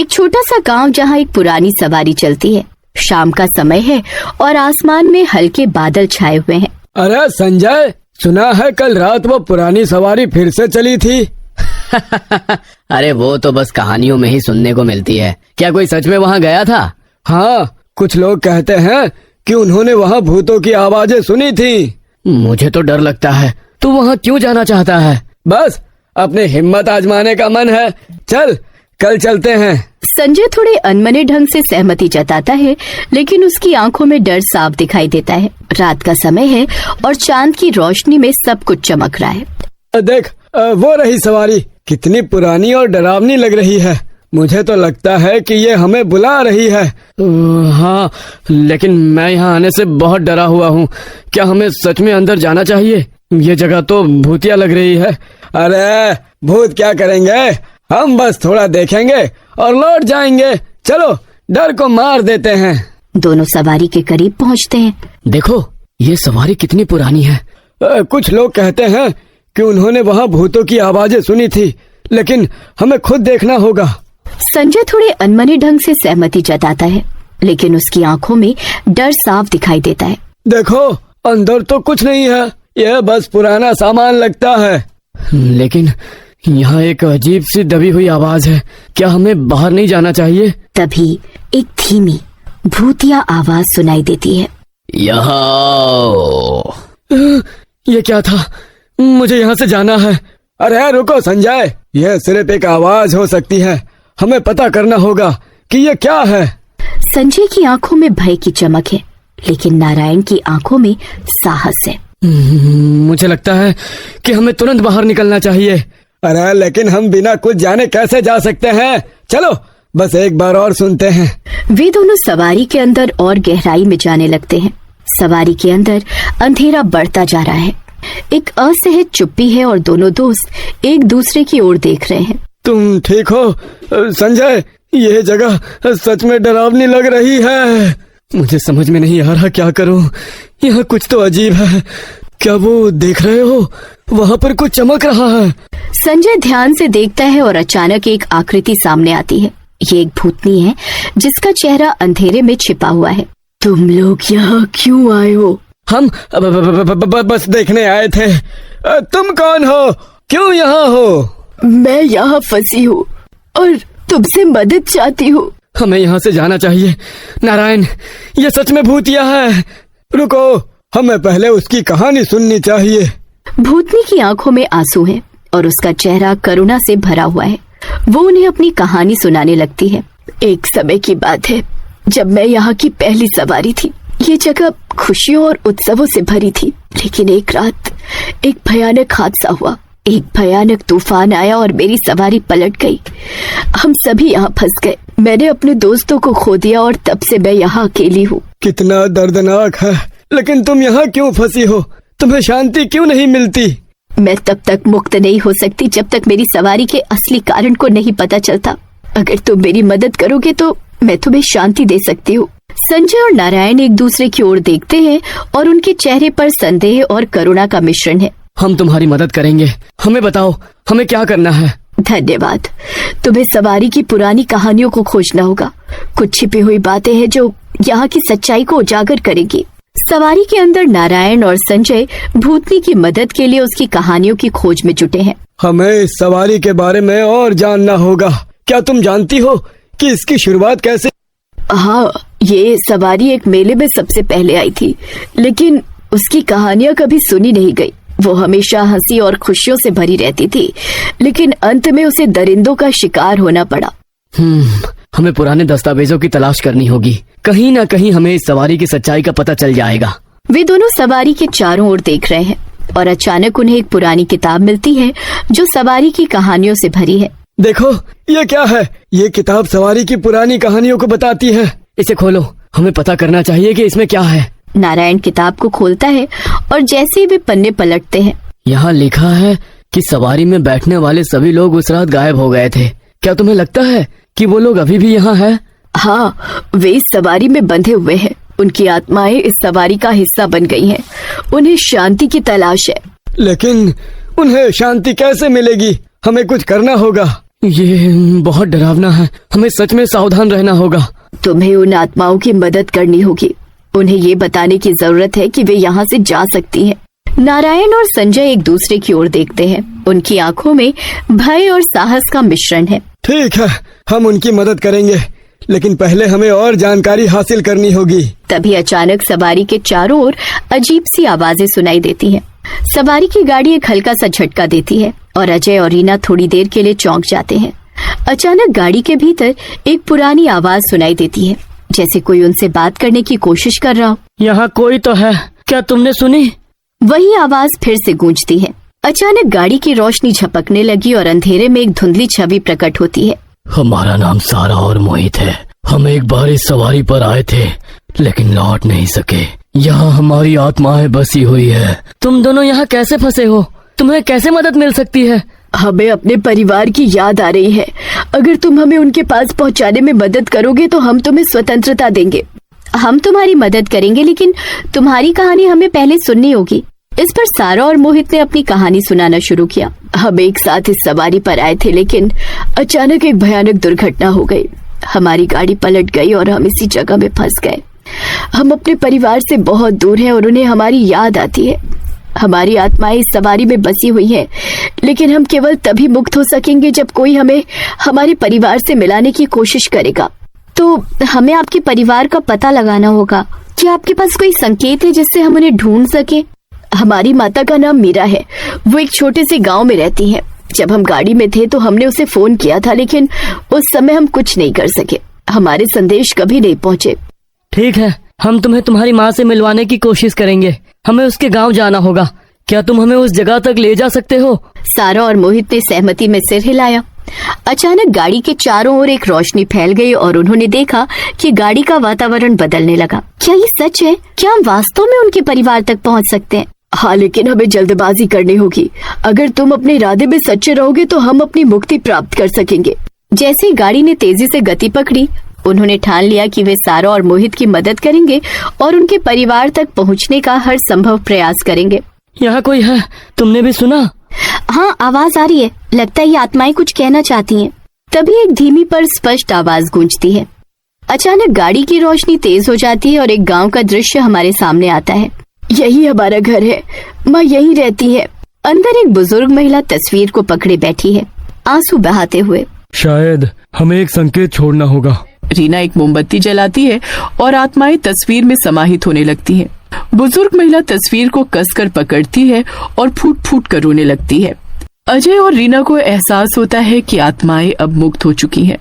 एक छोटा सा गांव जहां एक पुरानी सवारी चलती है। शाम का समय है और आसमान में हल्के बादल छाए हुए हैं। अरे संजय, सुना है कल रात वो पुरानी सवारी फिर से चली थी। अरे वो तो बस कहानियों में ही सुनने को मिलती है। क्या कोई सच में वहाँ गया था? हाँ, कुछ लोग कहते हैं कि उन्होंने वहाँ भूतों की आवाजें सुनी थी। मुझे तो डर लगता है। तू वहाँ क्यों जाना चाहता है? बस अपनी हिम्मत आजमाने का मन है। चल, कल चलते हैं। संजय थोड़े अनमने ढंग से सहमति जताता है, लेकिन उसकी आंखों में डर साफ दिखाई देता है। रात का समय है और चांद की रोशनी में सब कुछ चमक रहा है। देख, वो रही सवारी, कितनी पुरानी और डरावनी लग रही है। मुझे तो लगता है कि ये हमें बुला रही है। हाँ, लेकिन मैं यहाँ आने से बहुत डरा हुआ हूँ। क्या हमें सच में अंदर जाना चाहिए? ये जगह तो भूतिया लग रही है। अरे भूत क्या करेंगे, हम बस थोड़ा देखेंगे और लौट जाएंगे। चलो, डर को मार देते हैं। दोनों सवारी के करीब पहुँचते हैं। देखो, ये सवारी कितनी पुरानी है। कुछ लोग कहते हैं कि उन्होंने वहाँ भूतों की आवाजें सुनी थी, लेकिन हमें खुद देखना होगा। संजय थोड़े अनमने ढंग से सहमति जताता है, लेकिन उसकी आंखों में डर साफ दिखाई देता है। देखो, अंदर तो कुछ नहीं है, यह बस पुराना सामान लगता है। लेकिन यहाँ एक अजीब सी दबी हुई आवाज है। क्या हमें बाहर नहीं जाना चाहिए? तभी एक धीमी भूतिया आवाज सुनाई देती है। यहाँ। ये क्या था? मुझे यहाँ से जाना है। अरे रुको संजय, यह सिर्फ एक आवाज हो सकती है। हमें पता करना होगा कि ये क्या है। संजय की आंखों में भय की चमक है, लेकिन नारायण की आंखों में साहस है। मुझे लगता है कि हमें तुरंत बाहर निकलना चाहिए। अरे लेकिन हम बिना कुछ जाने कैसे जा सकते हैं? चलो, बस एक बार और सुनते हैं। वे दोनों सवारी के अंदर और गहराई में जाने लगते हैं। सवारी के अंदर अंधेरा बढ़ता जा रहा है। एक असहज चुप्पी है और दोनों दोस्त एक दूसरे की ओर देख रहे हैं। तुम ठीक हो संजय? यह जगह सच में डरावनी लग रही है। मुझे समझ में नहीं आ रहा क्या करूं। यहाँ कुछ तो अजीब है। क्या वो देख रहे हो? वहाँ पर कुछ चमक रहा है। संजय ध्यान से देखता है और अचानक एक आकृति सामने आती है। ये एक भूतनी है जिसका चेहरा अंधेरे में छिपा हुआ है। तुम लोग यहाँ क्यों आए हो? हम बस देखने आए थे। तुम कौन हो? क्यों यहाँ हो? मैं यहाँ फंसी हूँ और तुमसे मदद चाहती हूँ। हमें यहाँ से जाना चाहिए। नारायण, ये सच में भूतिया है। रुको, हमें पहले उसकी कहानी सुननी चाहिए। भूतनी की आंखों में आंसू हैं और उसका चेहरा करुणा से भरा हुआ है। वो उन्हें अपनी कहानी सुनाने लगती है। एक समय की बात है जब मैं यहाँ की पहली सवारी थी। ये जगह खुशियों और उत्सवों से भरी थी, लेकिन एक रात एक भयानक हादसा हुआ। एक भयानक तूफान आया और मेरी सवारी पलट गई। हम सभी यहाँ फंस गए। मैंने अपने दोस्तों को खो दिया और तब से मैं यहाँ अकेली हूँ। कितना दर्दनाक है। लेकिन तुम यहाँ क्यों फंसी हो? तुम्हें शांति क्यों नहीं मिलती? मैं तब तक मुक्त नहीं हो सकती जब तक मेरी सवारी के असली कारण को नहीं पता चलता। अगर तुम मेरी मदद करोगे तो मैं तुम्हें शांति दे सकती हूँ। संजय और नारायण एक दूसरे की ओर देखते हैं और उनके चेहरे पर संदेह और करुणा का मिश्रण है। हम तुम्हारी मदद करेंगे। हमें बताओ, हमें क्या करना है? धन्यवाद। तुम्हें सवारी की पुरानी कहानियों को खोजना होगा। कुछ छिपी हुई बातें हैं जो यहाँ की सच्चाई को उजागर करेंगी। सवारी के अंदर नारायण और संजय भूतनी की मदद के लिए उसकी कहानियों की खोज में जुटे हैं। हमें इस सवारी के बारे में और जानना होगा। क्या तुम जानती हो कि इसकी शुरुआत कैसे? हाँ, ये सवारी एक मेले में सबसे पहले आई थी, लेकिन उसकी कहानियाँ कभी सुनी नहीं गई। वो हमेशा हंसी और खुशियों से भरी रहती थी, लेकिन अंत में उसे दरिंदों का शिकार होना पड़ा। हमें पुराने दस्तावेजों की तलाश करनी होगी। कहीं ना कहीं हमें इस सवारी की सच्चाई का पता चल जाएगा। वे दोनों सवारी के चारों ओर देख रहे हैं और अचानक उन्हें एक पुरानी किताब मिलती है जो सवारी की कहानियों से भरी है। देखो, ये क्या है? ये किताब सवारी की पुरानी कहानियों को बताती है। इसे खोलो, हमें पता करना चाहिए कि इसमें क्या है। नारायण किताब को खोलता है और जैसे ही वे पन्ने पलटते हैं, यहाँ लिखा है कि सवारी में बैठने वाले सभी लोग उस रात गायब हो गए थे। क्या तुम्हें लगता है कि वो लोग अभी भी यहाँ हैं? हाँ, वे इस सवारी में बंधे हुए हैं। उनकी आत्माएं इस सवारी का हिस्सा बन गई हैं। उन्हें शांति की तलाश है। लेकिन उन्हें शांति कैसे मिलेगी? हमें कुछ करना होगा। ये बहुत डरावना है, हमें सच में सावधान रहना होगा। तुम्हें उन आत्माओं की मदद करनी होगी। उन्हें ये बताने की जरूरत है कि वे यहाँ से जा सकती हैं। नारायण और संजय एक दूसरे की ओर देखते हैं। उनकी आंखों में भय और साहस का मिश्रण है। ठीक है, हम उनकी मदद करेंगे, लेकिन पहले हमें और जानकारी हासिल करनी होगी। तभी अचानक सवारी के चारों ओर अजीब सी आवाजें सुनाई देती हैं। सवारी की गाड़ी एक हल्का सा झटका देती है और अजय और रीना थोड़ी देर के लिए चौंक जाते हैं। अचानक गाड़ी के भीतर एक पुरानी आवाज सुनाई देती है, जैसे कोई उनसे बात करने की कोशिश कर रहा हो। यहाँ कोई तो है, क्या तुमने सुनी? वही आवाज फिर से गूंजती है। अचानक गाड़ी की रोशनी झपकने लगी और अंधेरे में एक धुंधली छवि प्रकट होती है। हमारा नाम सारा और मोहित है। हम एक बार इस सवारी पर आए थे, लेकिन लौट नहीं सके। यहाँ हमारी आत्माएं बसी हुई है। तुम दोनों यहाँ कैसे फंसे हो? तुम्हें कैसे मदद मिल सकती है? हमें अपने परिवार की याद आ रही है। अगर तुम हमें उनके पास पहुँचाने में मदद करोगे तो हम तुम्हें स्वतंत्रता देंगे। हम तुम्हारी मदद करेंगे, लेकिन तुम्हारी कहानी हमें पहले सुननी होगी। इस पर सारा और मोहित ने अपनी कहानी सुनाना शुरू किया। हम एक साथ इस सवारी पर आए थे, लेकिन अचानक एक भयानक दुर्घटना हो गई। हमारी गाड़ी पलट गई और हम इसी जगह में फंस गए। हम अपने परिवार से बहुत दूर हैं और उन्हें हमारी याद आती है। हमारी आत्माएं इस सवारी में बसी हुई हैं, लेकिन हम केवल तभी मुक्त हो सकेंगे जब कोई हमें हमारे परिवार से मिलाने की कोशिश करेगा। तो हमें आपके परिवार का पता लगाना होगा। क्या आपके पास कोई संकेत है जिससे हम उन्हें ढूंढ सके? हमारी माता का नाम मीरा है। वो एक छोटे से गांव में रहती हैं। जब हम गाड़ी में थे तो हमने उसे फोन किया था, लेकिन उस समय हम कुछ नहीं कर सके। हमारे संदेश कभी नहीं पहुंचे। ठीक है, हम तुम्हें तुम्हारी माँ से मिलवाने की कोशिश करेंगे। हमें उसके गांव जाना होगा। क्या तुम हमें उस जगह तक ले जा सकते हो? सारा और मोहित ने सहमति में सिर हिलाया। अचानक गाड़ी के चारों ओर एक रोशनी फैल गई और उन्होंने देखा कि गाड़ी का वातावरण बदलने लगा। क्या ये सच है? क्या हम वास्तव में उनके परिवार तक पहुंच सकते हैं? हाँ, लेकिन हमें जल्दबाजी करनी होगी। अगर तुम अपने इरादे में सच्चे रहोगे तो हम अपनी मुक्ति प्राप्त कर सकेंगे। जैसे ही गाड़ी ने तेजी से गति पकड़ी, उन्होंने ठान लिया कि वे सारा और मोहित की मदद करेंगे और उनके परिवार तक पहुंचने का हर संभव प्रयास करेंगे। यहाँ कोई है, तुमने भी सुना? हाँ, आवाज आ रही है। लगता है ये आत्माएं कुछ कहना चाहती हैं। तभी एक धीमी पर स्पष्ट आवाज गूंजती है। अचानक गाड़ी की रोशनी तेज हो जाती है और एक गांव का दृश्य हमारे सामने आता है। यही हमारा घर है, माँ यहीं रहती है। अंदर एक बुजुर्ग महिला तस्वीर को पकड़े बैठी है, आंसू बहाते हुए। शायद हमें एक संकेत छोड़ना होगा। रीना एक मोमबत्ती जलाती है और आत्माएं तस्वीर में समाहित होने लगती हैं। बुजुर्ग महिला तस्वीर को कसकर पकड़ती है और फूट फूट कर रोने लगती है। अजय और रीना को एहसास होता है कि आत्माएं अब मुक्त हो चुकी हैं।